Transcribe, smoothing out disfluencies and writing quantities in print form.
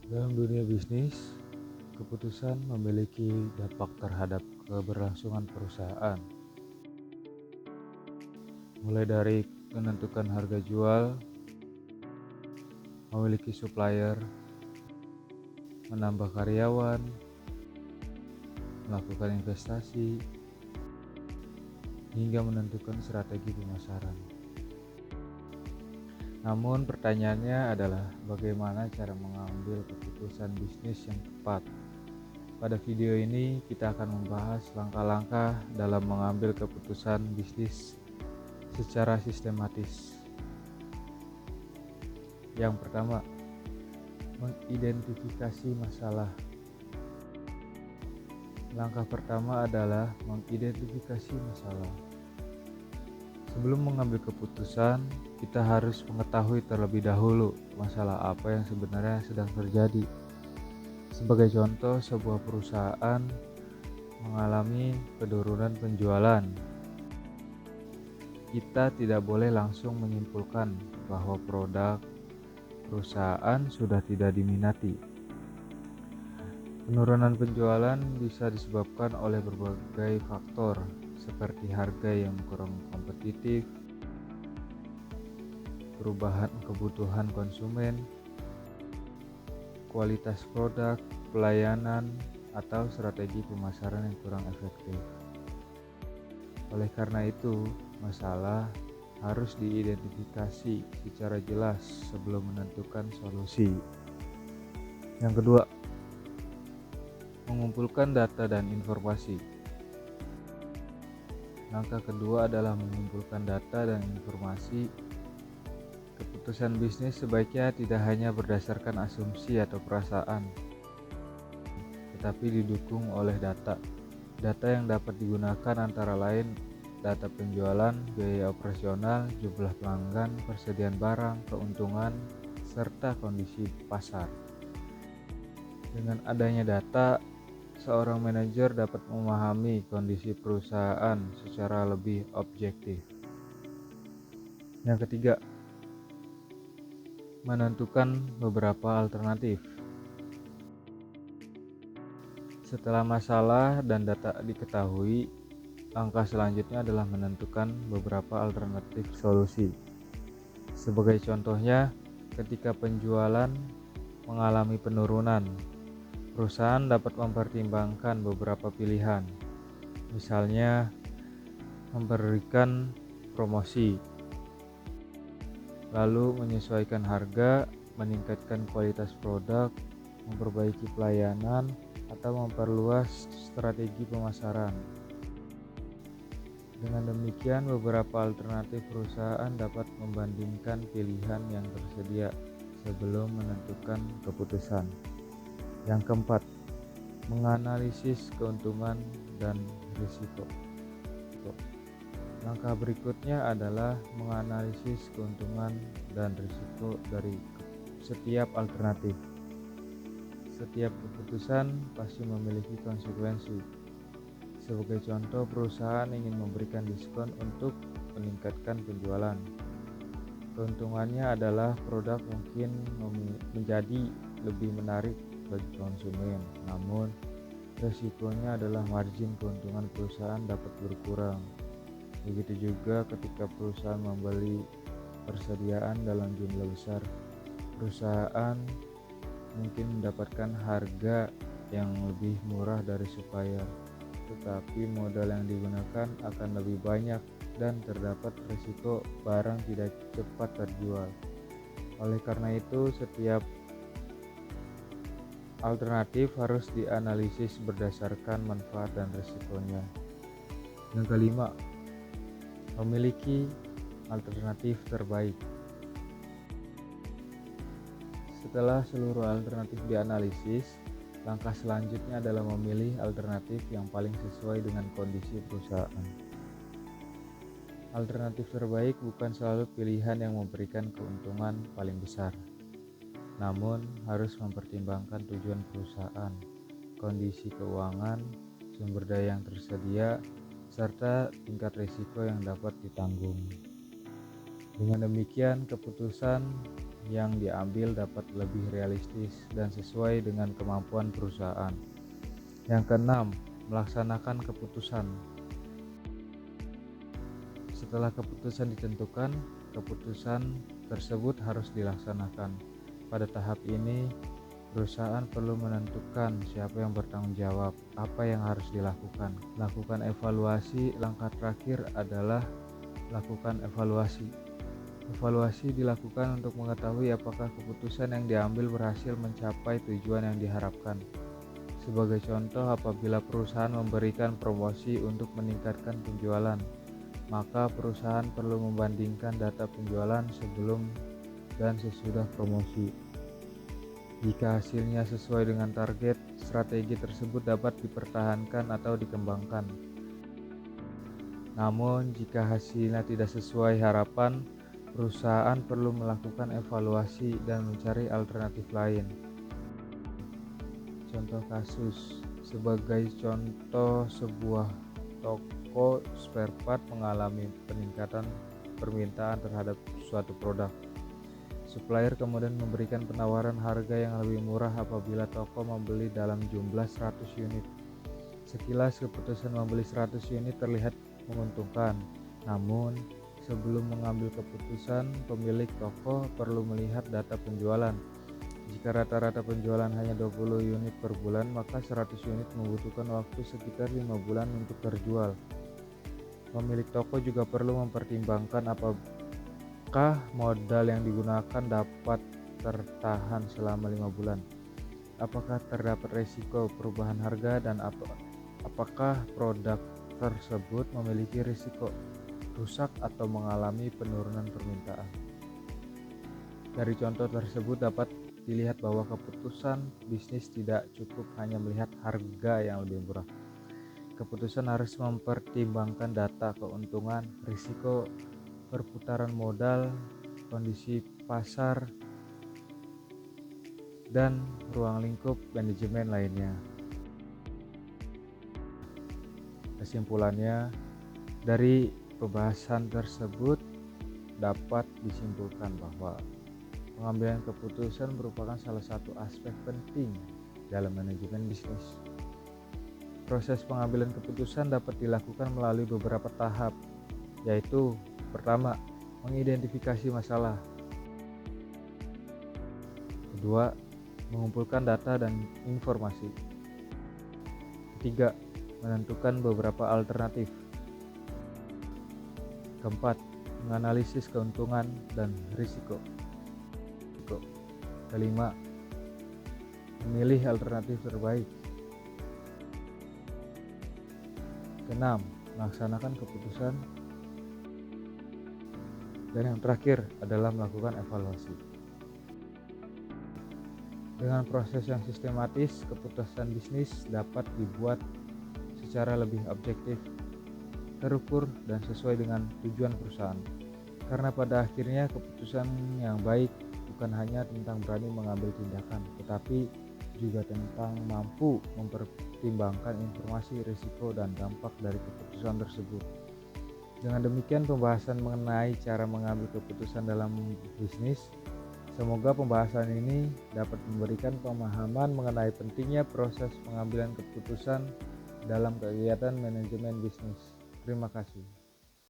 Dalam dunia bisnis, keputusan memiliki dampak terhadap keberlangsungan perusahaan, mulai dari menentukan harga jual, memiliki supplier, menambah karyawan, melakukan investasi, hingga menentukan strategi pemasaran. Namun pertanyaannya adalah bagaimana cara mengambil keputusan bisnis yang tepat. Pada video ini kita akan membahas langkah-langkah dalam mengambil keputusan bisnis secara sistematis. Yang pertama, mengidentifikasi masalah. Langkah pertama adalah mengidentifikasi masalah. Sebelum mengambil keputusan, kita harus mengetahui terlebih dahulu masalah apa yang sebenarnya sedang terjadi. Sebagai contoh, sebuah perusahaan mengalami penurunan penjualan. Kita tidak boleh langsung menyimpulkan bahwa produk perusahaan sudah tidak diminati. Penurunan penjualan bisa disebabkan oleh berbagai faktor, seperti harga yang kurang kompetitif, perubahan kebutuhan konsumen, kualitas produk, pelayanan, atau strategi pemasaran yang kurang efektif. Oleh karena itu, masalah harus diidentifikasi secara jelas sebelum menentukan solusi. Yang kedua, mengumpulkan data dan informasi. Langkah kedua adalah mengumpulkan data dan informasi. Keputusan bisnis sebaiknya tidak hanya berdasarkan asumsi atau perasaan, tetapi didukung oleh data. Data yang dapat digunakan antara lain data penjualan, biaya operasional, jumlah pelanggan, persediaan barang, keuntungan, serta kondisi pasar. Dengan adanya data, seorang manajer dapat memahami kondisi perusahaan secara lebih objektif. Yang ketiga, menentukan beberapa alternatif. Setelah masalah dan data diketahui, langkah selanjutnya adalah menentukan beberapa alternatif solusi. Sebagai contohnya, ketika penjualan mengalami penurunan, perusahaan dapat mempertimbangkan beberapa pilihan. Misalnya, memberikan promosi, lalu menyesuaikan harga, meningkatkan kualitas produk, memperbaiki pelayanan, atau memperluas strategi pemasaran. Dengan demikian, beberapa alternatif perusahaan dapat membandingkan pilihan yang tersedia sebelum menentukan keputusan. Yang keempat, menganalisis keuntungan dan risiko. Langkah berikutnya adalah menganalisis keuntungan dan risiko dari setiap alternatif. Setiap keputusan pasti memiliki konsekuensi. Sebagai contoh, perusahaan ingin memberikan diskon untuk meningkatkan penjualan. Keuntungannya adalah produk mungkin menjadi lebih menarik bagi konsumen, namun resikonya adalah margin keuntungan perusahaan dapat berkurang. Begitu juga ketika perusahaan membeli persediaan dalam jumlah besar, perusahaan mungkin mendapatkan harga yang lebih murah dari supplier, tetapi modal yang digunakan akan lebih banyak dan terdapat risiko barang tidak cepat terjual. Oleh karena itu, setiap alternatif harus dianalisis berdasarkan manfaat dan risikonya. Yang kelima, memiliki alternatif terbaik. Setelah seluruh alternatif dianalisis, langkah selanjutnya adalah memilih alternatif yang paling sesuai dengan kondisi perusahaan. Alternatif terbaik bukan selalu pilihan yang memberikan keuntungan paling besar, namun harus mempertimbangkan tujuan perusahaan, kondisi keuangan, sumber daya yang tersedia, serta tingkat risiko yang dapat ditanggung. Dengan demikian, keputusan yang diambil dapat lebih realistis dan sesuai dengan kemampuan perusahaan. Yang keenam, melaksanakan keputusan. Setelah keputusan ditentukan, keputusan tersebut harus dilaksanakan. Pada tahap ini, perusahaan perlu menentukan siapa yang bertanggung jawab, apa yang harus dilakukan. Lakukan evaluasi. Langkah terakhir adalah lakukan evaluasi. Evaluasi dilakukan untuk mengetahui apakah keputusan yang diambil berhasil mencapai tujuan yang diharapkan. Sebagai contoh, apabila perusahaan memberikan promosi untuk meningkatkan penjualan, maka perusahaan perlu membandingkan data penjualan sebelum dan sesudah promosi. Jika hasilnya sesuai dengan target, strategi tersebut dapat dipertahankan atau dikembangkan. Namun, jika hasilnya tidak sesuai harapan, perusahaan perlu melakukan evaluasi dan mencari alternatif lain. Contoh kasus, sebagai contoh, sebuah toko spare part mengalami peningkatan permintaan terhadap suatu produk. Supplier kemudian memberikan penawaran harga yang lebih murah apabila toko membeli dalam jumlah 100 unit. Sekilas keputusan membeli 100 unit terlihat menguntungkan. Namun, sebelum mengambil keputusan, pemilik toko perlu melihat data penjualan. Jika rata-rata penjualan hanya 20 unit per bulan, maka 100 unit membutuhkan waktu sekitar 5 bulan untuk terjual. Pemilik toko juga perlu mempertimbangkan apakah modal yang digunakan dapat tertahan selama 5 bulan. Apakah terdapat risiko perubahan harga dan apakah produk tersebut memiliki risiko rusak atau mengalami penurunan permintaan. Dari contoh tersebut dapat dilihat bahwa keputusan bisnis tidak cukup hanya melihat harga yang lebih murah. Keputusan harus mempertimbangkan data keuntungan, risiko perputaran modal, kondisi pasar, dan ruang lingkup manajemen lainnya. Kesimpulannya, dari pembahasan tersebut dapat disimpulkan bahwa pengambilan keputusan merupakan salah satu aspek penting dalam manajemen bisnis. Proses pengambilan keputusan dapat dilakukan melalui beberapa tahap, yaitu pertama, mengidentifikasi masalah. Kedua, mengumpulkan data dan informasi. Ketiga, menentukan beberapa alternatif. Keempat, menganalisis keuntungan dan risiko. Kelima, memilih alternatif terbaik. Keenam, melaksanakan keputusan. Dan yang terakhir adalah melakukan evaluasi. Dengan proses yang sistematis, keputusan bisnis dapat dibuat secara lebih objektif, terukur, dan sesuai dengan tujuan perusahaan. Karena pada akhirnya keputusan yang baik bukan hanya tentang berani mengambil tindakan, tetapi juga tentang mampu mempertimbangkan informasi, risiko, dan dampak dari keputusan tersebut. Dengan demikian, pembahasan mengenai cara mengambil keputusan dalam bisnis. Semoga pembahasan ini dapat memberikan pemahaman mengenai pentingnya proses pengambilan keputusan dalam kegiatan manajemen bisnis. Terima kasih.